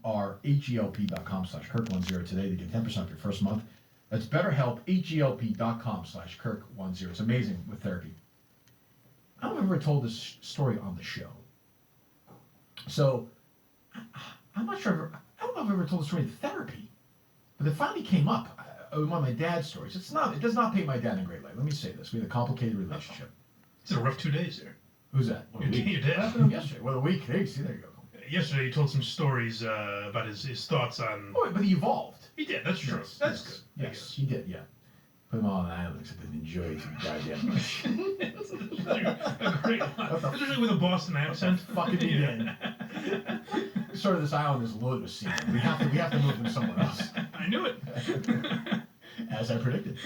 BetterHelp.com/Kirk10 today to get 10% off your first month. That's BetterHelp, HELP.com/Kirk10. It's amazing with therapy. I don't know if I've ever told this story on the show. So, I'm not sure. I don't know if I've ever told the story in therapy, but it finally came up in one of my dad's stories. It does not paint my dad in a great light. Let me say this: we had a complicated relationship. It's a rough 2 days there. Who's that? Your dad. What happened yesterday? Well, a week. Hey, see, there you go. Yesterday, you told some stories about his thoughts on. Oh, but he evolved. He did. That's true. Yes, That's yes, good. Yes, he did. Yeah. Put him on an island except I didn't enjoy it too goddamn much. A great line. Especially with a Boston accent. Fucking begin. Sort of this island is loaded with seamen. We have to move them somewhere else. I knew it. As I predicted.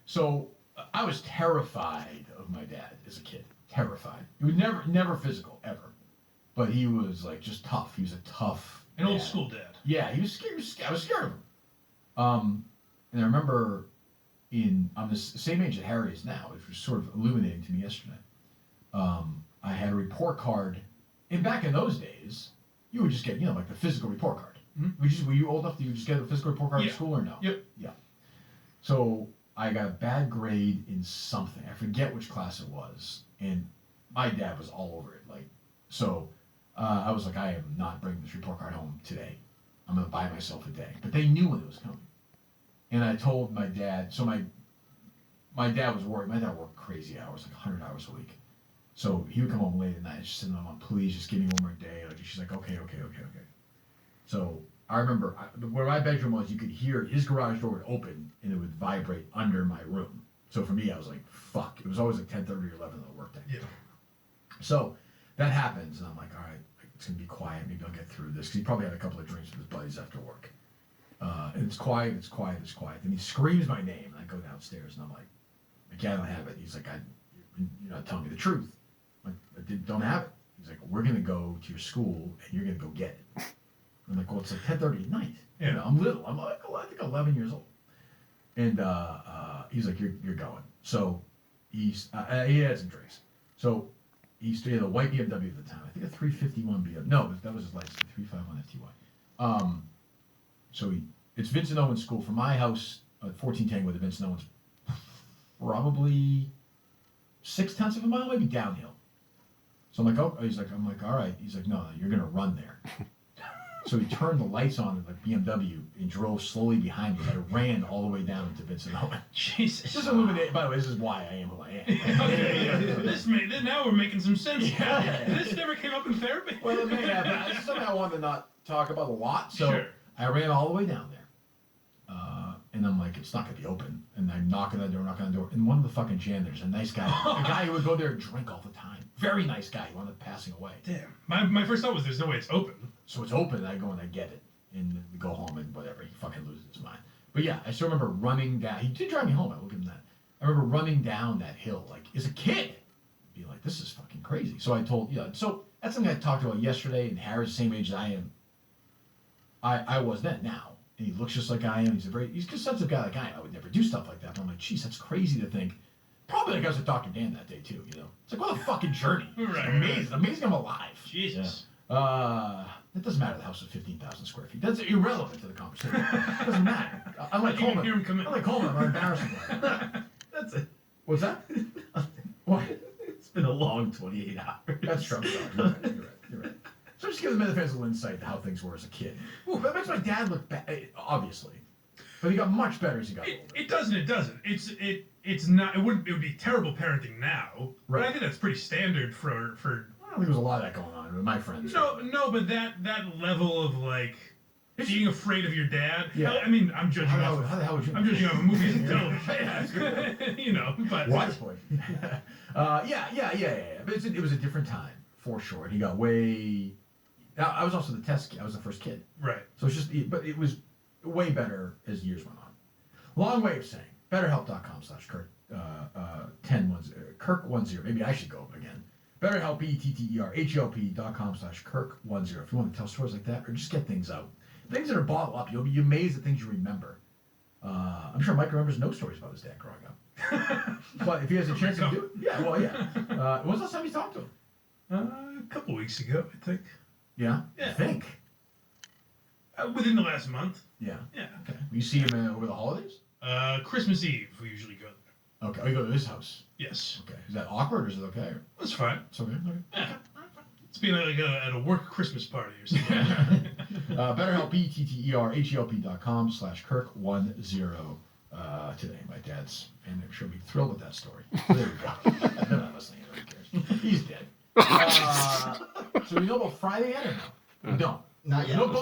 So I was terrified of my dad as a kid. Terrified. He was never physical ever, but he was like just tough. He was a tough. An old school dad. Yeah, he was scared. I was scared of him. And I remember I'm the same age that Harry is now, which was sort of illuminating to me yesterday. I had a report card, and back in those days, you would just get, like the physical report card. Mm-hmm. Were you old enough that you just get a physical report card at school or no? Yep. Yeah. So I got a bad grade in something. I forget which class it was, and my dad was all over it. So I was like, I am not bringing this report card home today. I'm going to buy myself a day. But they knew when it was coming. And I told my dad, so my dad was worried. My dad worked crazy hours, like 100 hours a week. So he would come home late at night, just saying, "Mom, please, just give me one more day." She's like, okay. So I remember where my bedroom was, you could hear his garage door would open and it would vibrate under my room. So for me, I was like, fuck. It was always like 10:30 or 11 on the workday. Yeah. So that happens, and I'm like, all right, it's going to be quiet. Maybe I'll get through this. Because he probably had a couple of drinks with his buddies after work. And it's quiet. And he screams my name, and I go downstairs, and I'm like, I don't have it. He's like, you're not telling me the truth. I'm like, I don't have it. He's like, we're going to go to your school, and you're going to go get it. I'm like, well, it's like 10:30 at night. Yeah. I'm little. I'm like, I think 11 years old. And he's like, you're going. So he had some drinks. So he had a white BMW at the time. I think a 351 BMW. No, that was his license, 351 FTY. So it's Vincent Owens School from my house at 14 Tango to Vincent Owens, probably 0.6 of a mile, maybe downhill. So I'm like, I'm like, all right. He's like, no, you're gonna run there. So he turned the lights on in the BMW and drove slowly behind me. I ran all the way down to Vincent Owens. Jesus. Just illuminate. By the way, this is why I am who I am. Okay, now we're making some sense. Yeah. This never came up in therapy. Well, it may have, but I somehow wanted to not talk about a lot. So Sure. I ran all the way down there. And I'm like, it's not going to be open. And I knock on the door. And one of the fucking janitors, a nice guy, a guy who would go there and drink all the time. Very nice guy. He wound up passing away. Damn. My first thought was there's no way it's open. So it's open, and I go and I get it. And we go home and whatever. He fucking loses his mind. But yeah, I still remember running down. He did drive me home. I will give him that. I remember running down that hill, like, as a kid. Being like, this is fucking crazy. So I told, so that's something I talked about yesterday, and Harry's the same age as I am. I was then, now. And he looks just like I am. He's just such a guy like I am. I would never do stuff like that. But I'm like, geez, that's crazy to think. Probably like I was with Dr. Dan that day too, It's like, what a fucking journey. Right, amazing. Amazing I'm alive. Jesus. Yeah. It doesn't matter the house is 15,000 square feet. That's irrelevant to the conversation. It doesn't matter. Unlike Coleman, I'm embarrassing. That's it. What's that? What? It's been a long 28 hours. That's true. You're right. So just give the fans a little insight to how things were as a kid. Ooh, that makes my dad look bad, obviously. But he got much better as he got older. It doesn't. It's not. It would be terrible parenting now. Right. But I think that's pretty standard for. I don't think there's a lot of that going on with my friends. No, but that level of like being afraid of your dad. Yeah. I mean, I'm judging how off. the hell would you? I'm judging off movies and television. Yeah, that's good. But What? Yeah. But it was a different time for sure. And he got way. I was also the test kid. I was the first kid. Right. So it's just, but it was way better as years went on. Long way of saying, BetterHelp.com/Kirk 10 Kirk10. Maybe I should go again. BetterHelp, BetterHelp.com/Kirk10. If you want to tell stories like that, or just get things out, things that are bottled up, you'll be amazed at things you remember. I'm sure Mike remembers no stories about his dad growing up. But if he has a chance to do it, yeah. When was the last time you talked to him? A couple weeks ago, I think. Yeah. Yeah. I think. Within the last month. Yeah. Yeah. Okay. You see him over the holidays? Christmas Eve, we usually go there. Okay. Oh, you go to his house. Yes. Okay. Is that awkward or is it okay? That's fine. It's okay. Okay. Yeah. It's being like at a work Christmas party or something. BetterHelp, BetterHelp.com/Kirk10 today. My dad's, and I'm sure he'll be thrilled with that story. So there we go. They're not listening. Nobody cares. He's dead. So we know about Friday yet or no? We don't. Not yet. No